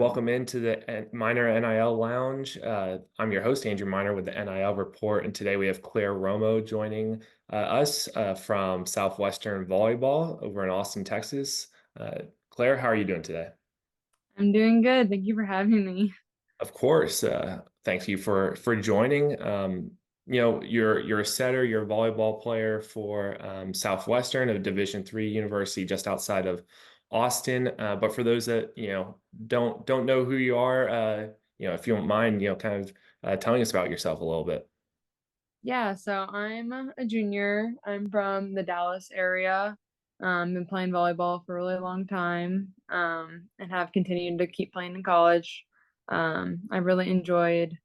Welcome into the Minor NIL Lounge. I'm your host, Andrew Minor, with the NIL Report, and today we have Claire Romo joining us from Southwestern Volleyball over in Austin, Texas. Claire, how are you doing today? I'm doing good. Thank you for having me. Of course. Thank you for joining. You're a setter, you're a volleyball player for Southwestern, a Division III university just outside of Austin. But for those that don't know who you are, if you don't mind, kind of telling us about yourself a little bit. Yeah, so I'm a junior. I'm from the Dallas area. Been playing volleyball for a really long time, and have continued to keep playing in college. I really enjoyed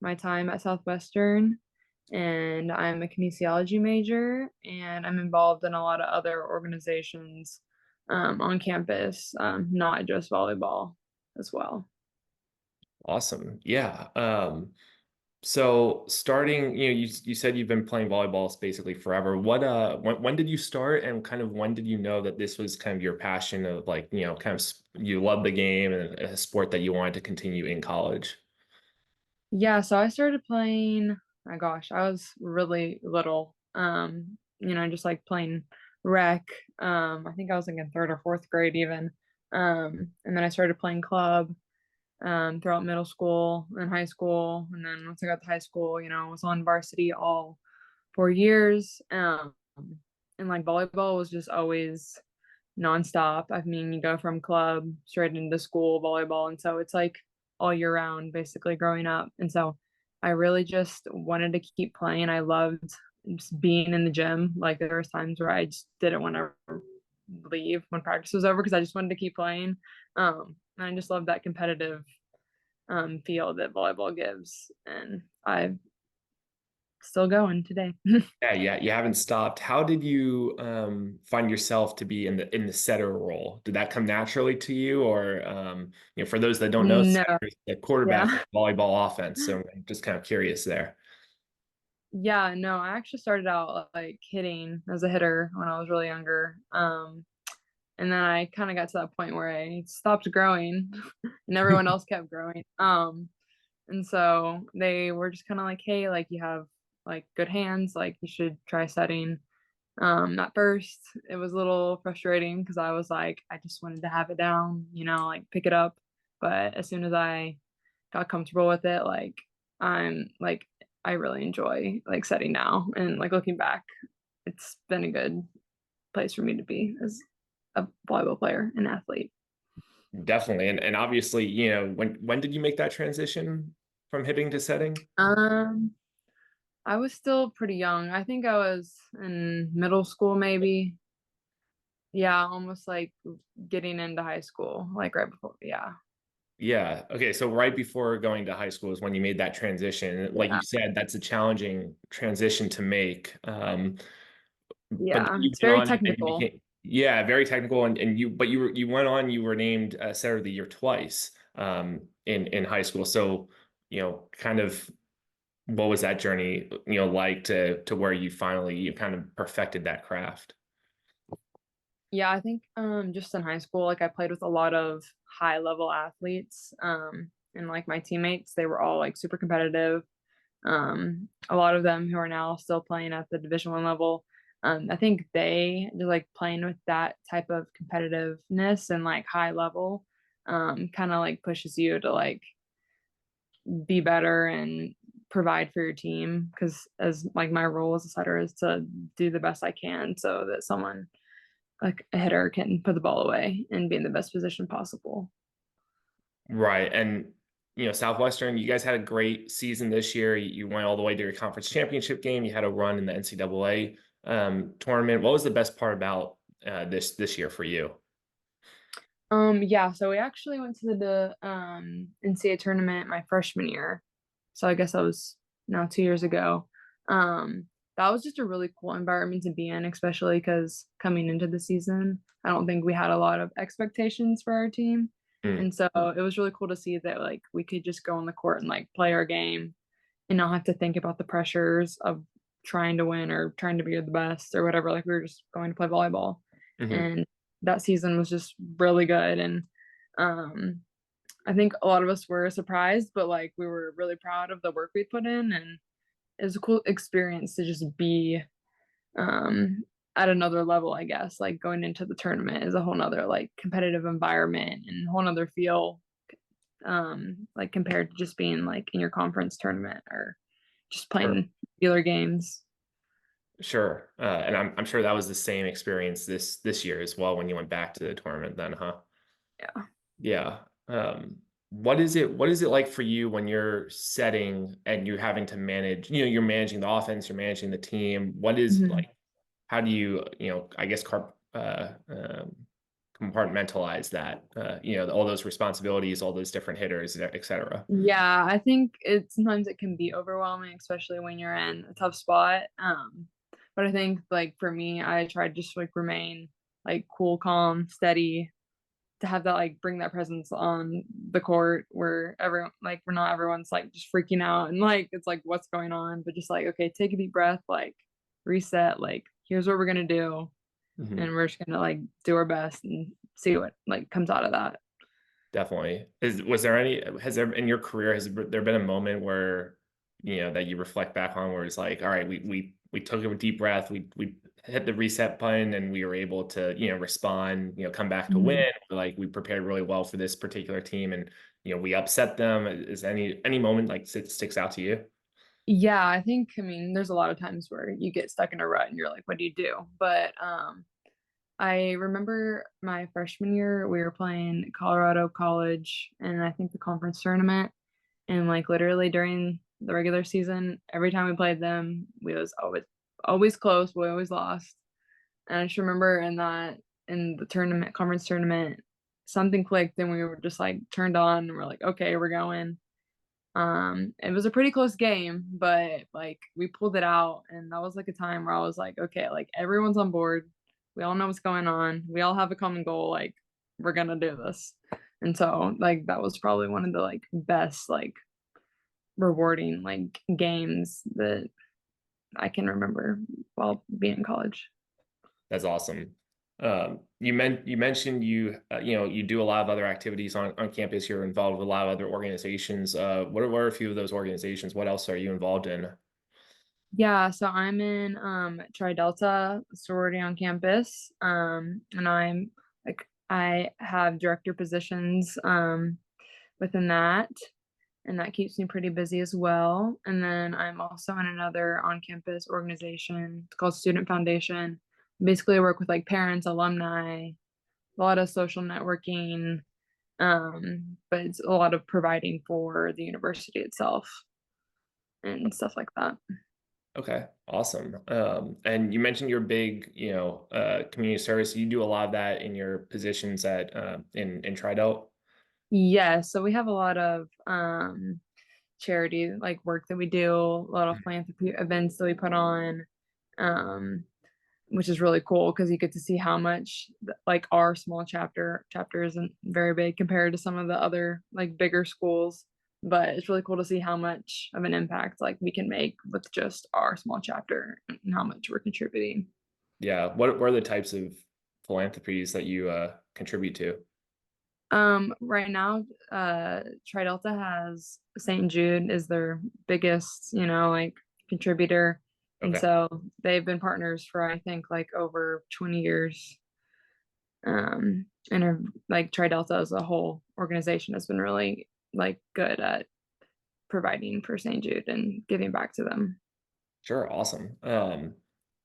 my time at Southwestern, and I'm a kinesiology major, and I'm involved in a lot of other organizations, on campus, not just volleyball as well. Awesome. Yeah. So starting, you said you've been playing volleyball basically forever. When did you start, and kind of when did you know that this was kind of your passion of, like, kind of you love the game and a sport that you wanted to continue in college? Yeah, so I started playing, my gosh, I was really little. Just like playing rec. I think I was like in third or fourth grade even. And then I started playing club throughout middle school and high school. And then once I got to high school, I was on varsity all 4 years. And like volleyball was just always nonstop. I mean, you go from club straight into school volleyball, and so it's like all year round, basically growing up. And so I really just wanted to keep playing. I loved just being in the gym. Like there was times where I just didn't want to leave when practice was over because I just wanted to keep playing. And I just love that competitive feel that volleyball gives, and I'm still going today. Yeah, you haven't stopped. How did you find yourself to be in the setter role? Did that come naturally to you, or for those that don't know, No, setter is the quarterback yeah. volleyball offense. So I'm just kind of curious there. Yeah, no, I actually started out like hitting as a hitter when I was really younger. And then I kind of got to that point where I stopped growing and everyone else kept growing. And so they were just kind of like, hey, like you have like good hands, like you should try setting. At first it was a little frustrating because I was like, I just wanted to have it down, like pick it up. But as soon as I got comfortable with it, like I'm like I really enjoy like setting now, and like looking back, it's been a good place for me to be as a volleyball player and athlete. Definitely. And obviously, when did you make that transition from hitting to setting? Um, I was still pretty young. I think I was in middle school, maybe. Yeah, almost like getting into high school, like right before. Yeah, Yeah. Okay. So right before going to high school is when you made that transition. Like you yeah, said, that's a challenging transition to make. But then yeah. you It's went very on and you technical. became, yeah, very technical. You went on, you were named Setter of the Year twice in high school. So, kind of what was that journey, like to where you kind of perfected that craft? Yeah, I think just in high school, like I played with a lot of high level athletes. And like my teammates, they were all like super competitive. A lot of them who are now still playing at the Division I level. I think they just like playing with that type of competitiveness and like high level, kind of like pushes you to like be better and provide for your team. Because as like my role as a setter is to do the best I can so that someone like a hitter can put the ball away and be in the best position possible. Right. And, Southwestern, you guys had a great season this year. You went all the way to your conference championship game. You had a run in the NCAA tournament. What was the best part about this year for you? Yeah, so we actually went to the NCAA tournament my freshman year. So I guess that was now 2 years ago. That was just a really cool environment to be in, especially because coming into the season, I don't think we had a lot of expectations for our team. Mm, And so it was really cool to see that like we could just go on the court and like play our game and not have to think about the pressures of trying to win or trying to be the best or whatever. Like we were just going to play volleyball. mhm. And that season was just really good. And um I think a lot of us were surprised, but like we were really proud of the work we put in, and it was a cool experience to just be um at another level, I guess. Like going into the tournament is a whole nother like competitive environment and a whole nother feel, like compared to just being like in your conference tournament or just Sure. playing regular games. Sure. And I'm sure that was the same experience this year as well when you went back to the tournament then, huh? Yeah. Yeah. What is it like for you when you're setting and you're having to manage, you're managing the offense, you're managing the team. What is Mhm. like, how do you, I guess compartmentalize that, all those responsibilities, all those different hitters, et cetera. Yeah, I think sometimes it can be overwhelming, especially when you're in a tough spot. But I think like for me, I try to just like remain like cool, calm, steady, to have that like bring that presence on the court where everyone like we're not everyone's like just freaking out and like it's like what's going on, but just like okay, take a deep breath, like reset, like here's what we're gonna do, and Mhm. we're just gonna like do our best and see what like comes out of that. Definitely. Was there any, has there in your career, there been a moment where, that you reflect back on where it's like, all right, we took a deep breath, we hit the reset button and we were able to, respond, come back to win. Mhm. Like we prepared really well for this particular team and, we upset them. Is any moment like sticks out to you? Yeah, I think, I mean, there's a lot of times where you get stuck in a rut and you're like, what do you do? But I remember my freshman year, we were playing Colorado College and I think the conference tournament. And like literally during the regular season, every time we played them, we was always close. We always lost. And I just remember in the tournament, conference tournament, something clicked and we were just like turned on and we're like, okay, we're going. It was a pretty close game, but like we pulled it out, and that was like a time where I was like, okay, like everyone's on board. We all know what's going on. We all have a common goal. Like we're gonna do this. And so like that was probably one of the like best like rewarding like games that I can remember while being in college. That's awesome. You mentioned you do a lot of other activities on campus. You're involved with a lot of other organizations. What are a few of those organizations? What else are you involved in? Yeah, so I'm in Tri Delta sorority on campus. And I'm like I have director positions within that, and that keeps me pretty busy as well. And then I'm also in another on-campus organization. It's called Student Foundation. Basically, I work with like parents, alumni, a lot of social networking, but it's a lot of providing for the university itself and stuff like that. Okay, awesome. And you mentioned your big, community service. You do a lot of that in your positions at in Tridelt. Yeah, so we have a lot of charity like work that we do, a lot of philanthropy events that we put on, um, which is really cool because you get to see how much like our small chapter isn't very big compared to some of the other like bigger schools, but it's really cool to see how much of an impact like we can make with just our small chapter and how much we're contributing. Yeah. What are the types of philanthropies that you contribute to? Right now, Tri Delta has St. Jude is their biggest, like contributor. And Okay. so they've been partners for I think like over 20 years. And are, like Tri Delta as a whole organization has been really like good at providing for St. Jude and giving back to them. Sure. Awesome.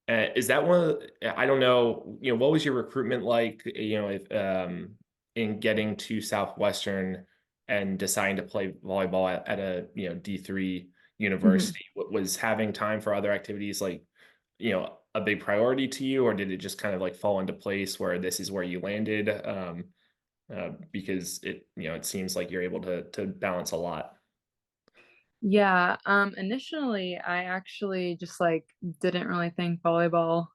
Is that one of I don't know, what was your recruitment like, if in getting to Southwestern and deciding to play volleyball at a, D3 Mhm. university? Was having time for other activities like, a big priority to you, or did it just kind of like fall into place where this is where you landed? Because it seems like you're able to balance a lot. Yeah, initially I actually just like didn't really think volleyball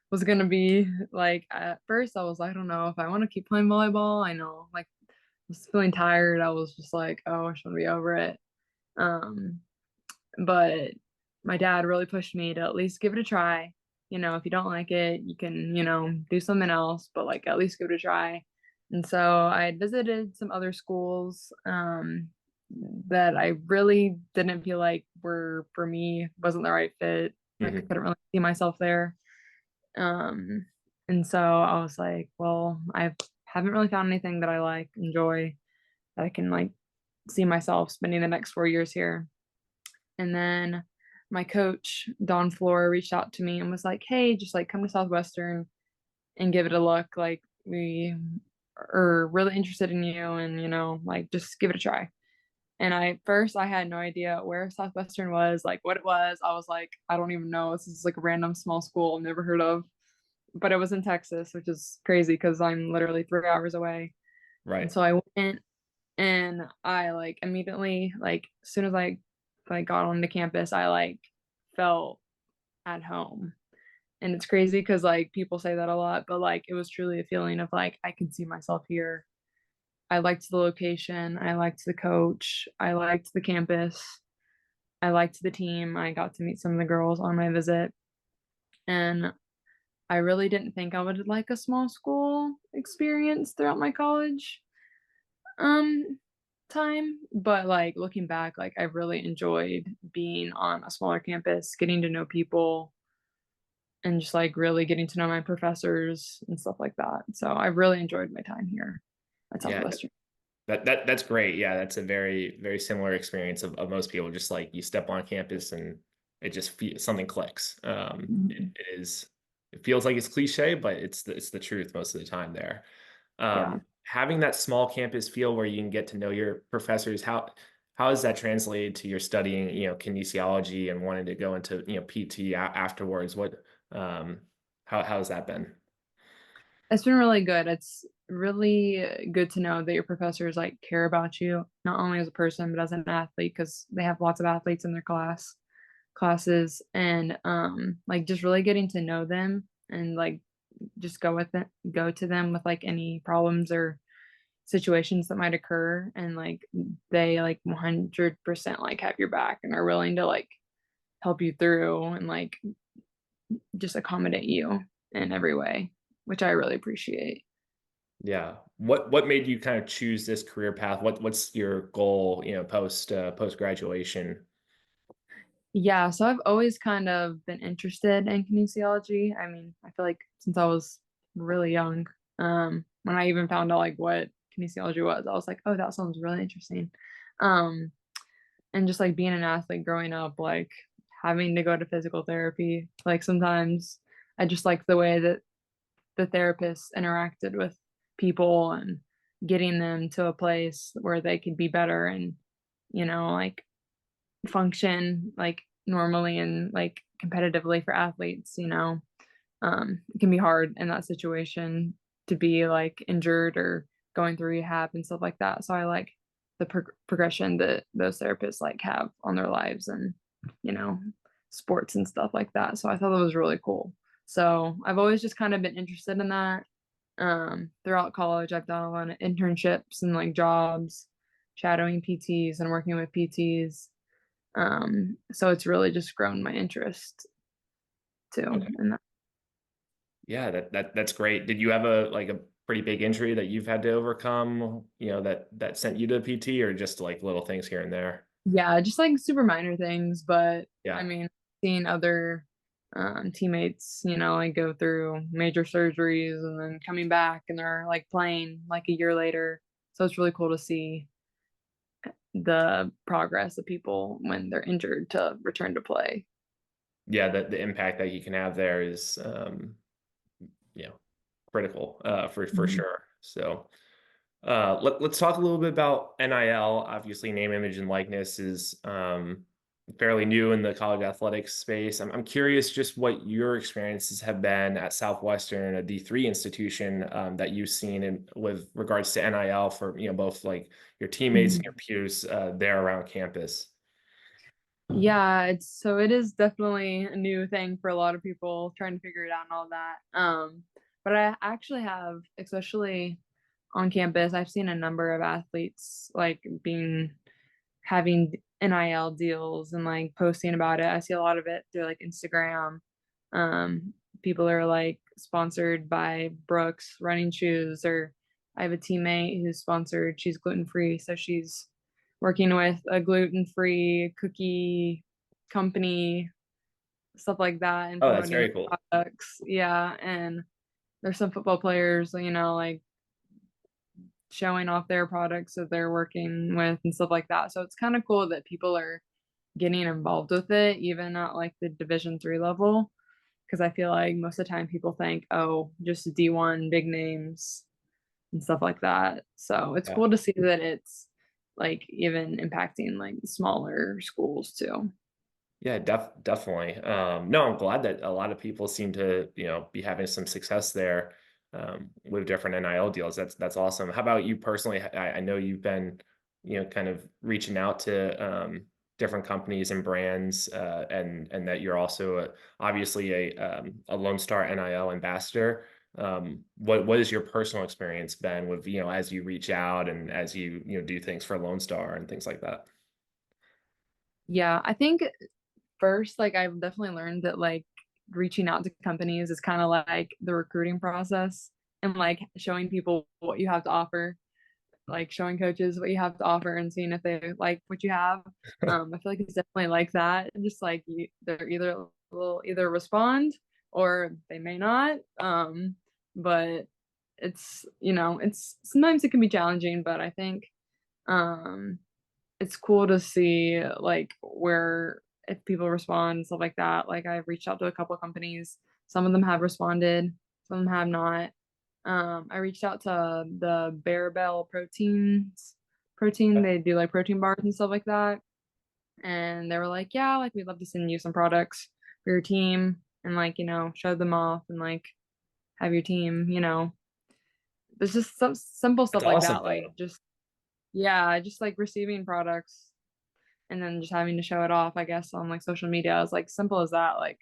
was gonna be like at first I was like, I don't know if I want to keep playing volleyball. I know like I was feeling tired. I was just like, oh, I just want to be over it. Um, but my dad really pushed me to at least give it a try. If you don't like it, you can, do something else, but like at least give it a try. And so I had visited some other schools that I really didn't feel like were for me, wasn't the right fit. Like I Hmm. couldn't really see myself there. Um, and so I was like, well, I haven't really found anything that I like, enjoy, that I can like see myself spending the next 4 years here. And then my coach, Don Flora, reached out to me and was like, hey, just like come to Southwestern and give it a look. Like we are really interested in you and, like just give it a try. And I had no idea where Southwestern was, like what it was. I was like, I don't even know. This is like a random small school I've never heard of. But it was in Texas, which is crazy because I'm literally 3 hours away. And Right. so I went and I like immediately, like as soon as I like got onto campus, I like felt at home. And it's crazy because like people say that a lot, but like it was truly a feeling of like I can see myself here. I liked the location, I liked the coach, I liked the campus, I liked the team. I got to meet some of the girls on my visit. And I really didn't think I would like a small school experience throughout my college um time, but like looking back, like I really enjoyed being on a smaller campus, getting to know people and just like really getting to know my professors and stuff like that. So I really enjoyed my time here at Yeah. Southwestern. That's great. Yeah, that's a very similar experience of most people. Just like you step on campus and it just something clicks. Mhm. It feels like it's cliche, but it's the truth most of the time there. Yeah. Having that small campus feel where you can get to know your professors, how has that translated to your studying, kinesiology and wanting to go into, PT afterwards? How has that been? It's been really good. It's really good to know that your professors like care about you, not only as a person, but as an athlete, because they have lots of athletes in their classes and like just really getting to know them and like just go to them with like any problems or situations that might occur and like they like 100% like have your back and are willing to like help you through and like just accommodate you in every way, which I really appreciate. Yeah. What made you kind of choose this career path? What's your goal, post graduation? Yeah, so I've always kind of been interested in kinesiology. I mean, I feel like since I was really young, when I even found out like what kinesiology was, I was like, oh, that sounds really interesting. Um, and just like being an athlete growing up, like having to go to physical therapy, like sometimes I just like the way that the therapists interacted with people and getting them to a place where they could be better and, like function like normally and like competitively for athletes, it can be hard in that situation to be like injured or going through rehab and stuff like that. So I like the progression that those therapists like have on their lives and, you know, sports and stuff like that. So I thought that was really cool. So I've always just kind of been interested in that. Throughout college, I've done a lot of internships and like jobs, shadowing PTs and working with PTs. So it's really just grown my interest too Okay. in that. Yeah, that's great. Did you have a pretty big injury that you've had to overcome, that sent you to PT or just like little things here and there? Yeah, just like super minor things, but I Yeah. mean, seeing other teammates, like go through major surgeries and then coming back and they're like playing like a year later. So it's really cool to see the progress of people when they're injured to return to play. Yeah, the impact that you can have there is you know, critical for Mhm. sure. So let's talk a little bit about NIL. Obviously, name, image, and likeness is fairly new in the college athletics space. I'm curious just what your experiences have been at Southwestern, a D3 institution, that you've seen with regards to NIL for both like your teammates and your Mhm. peers there around campus. Yeah, it is definitely a new thing for a lot of people trying to figure it out and all that. But I actually have, especially on campus, I've seen a number of athletes like having NIL deals and like posting about it. I see a lot of it through like Instagram. Um, People are like sponsored by Brooks running shoes or I have a teammate who's sponsored. She's gluten-free, so she's working with a gluten-free cookie company, stuff like that, and Oh, that's promoting very cool. products. Yeah, and there's some football players, like showing off their products that they're working with and stuff like that. So it's kind of cool that people are getting involved with it, even at like the Division 3 level. Because I feel like most of the time people think, oh, just D1 big names and stuff like that. So it's Yeah. cool to see that it's like even impacting like smaller schools too. Yeah, definitely. No, I'm glad that a lot of people seem to, be having some success there with different NIL deals. That's awesome. How about you personally? I know you've been, kind of reaching out to different companies and brands, and that you're also obviously a Lone Star NIL ambassador. What is your personal experience been with, as you reach out and as you do things for Lone Star and things like that? Yeah, I think first, like I've definitely learned that like reaching out to companies is kind of like the recruiting process and like showing people what you have to offer, like showing coaches what you have to offer and seeing if they like what you have. I feel like it's definitely like that. Just like they're either will either respond or they may not. But it's sometimes it can be challenging, but I think um it's cool to see like where if people respond and stuff like that. Like I've reached out to a couple of companies. Some of them have responded, some of them have not. I reached out to the Bearbell protein. They do like protein bars and stuff like that. And they were like, yeah, like we'd love to send you some products for your team and like, show them off and like have your team, there's just some simple That's stuff like awesome that. Like though. just yeah, just like receiving products and then just having to show it off, I guess, on like social media is like simple as that. Like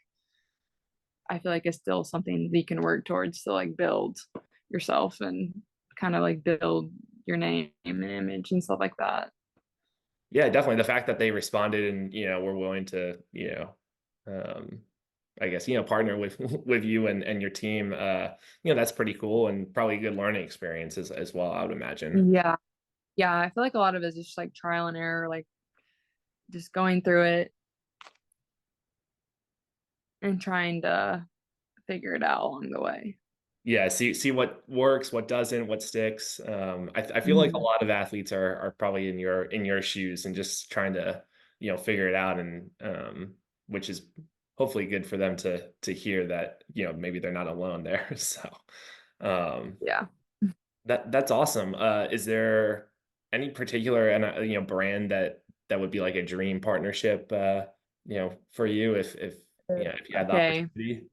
I feel like it's still something that you can work towards to like build yourself and kind of like build your name and image and stuff like that. Yeah, definitely. The fact that they responded and, were willing to, um, I guess, partner with with you and your team, that's pretty cool and probably a good learning experience as well, I would imagine. Yeah. Yeah. I feel like a lot of it is just like trial and error, like just going through it and trying to figure it out along the way. Yeah, see what works, what doesn't, what sticks. I feel like a Mhm. lot of athletes are probably in your shoes and just trying to, figure it out and which is hopefully good for them to hear that, maybe they're not alone there. So um Yeah. that's awesome. Is there any particular and brand that would be like a dream partnership for you if you had the Okay. opportunity?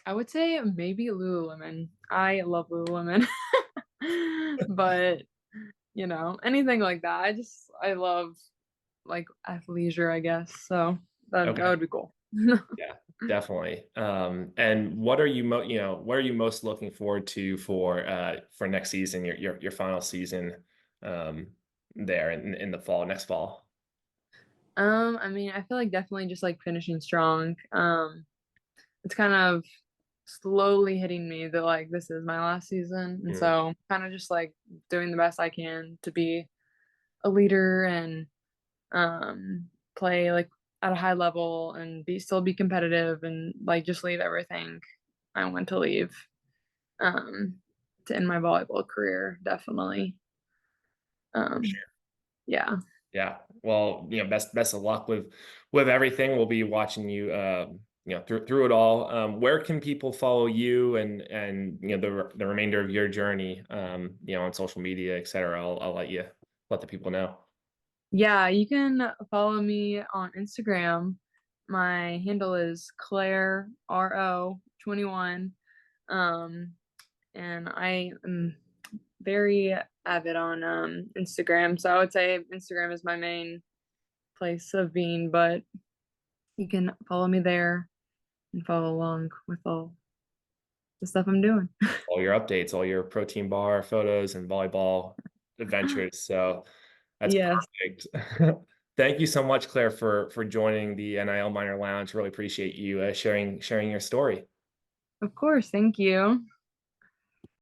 I would say maybe Lululemon. I love Lululemon. But, anything like that. I love like athleisure, I guess. So that Okay. would be cool. Yeah, definitely. And what are you most looking forward to for next season, your final season, there in the fall, next fall? I mean, I feel like definitely just like finishing strong. It's kind of slowly hitting me that like this is my last season. And Mm, so kind of just like doing the best I can to be a leader and play like at a high level and be competitive and like just leave everything I want to leave um to end my volleyball career definitely. for Um sure. yeah. Yeah. Well, best of luck with everything. We'll be watching you, through it all. Where can people follow you and the remainder of your journey, on social media, et cetera? I'll let the people know. Yeah, you can follow me on Instagram. My handle is Claire RO21. Um and I am very avid on Instagram. So I would say Instagram is my main place of being, but you can follow me there and follow along with all the stuff I'm doing. All your updates, all your protein bar photos and volleyball adventures. So that's Yes, perfect. Thank you so much, Claire, for joining the NIL Minor Lounge. Really appreciate you sharing your story. of course. Thank you.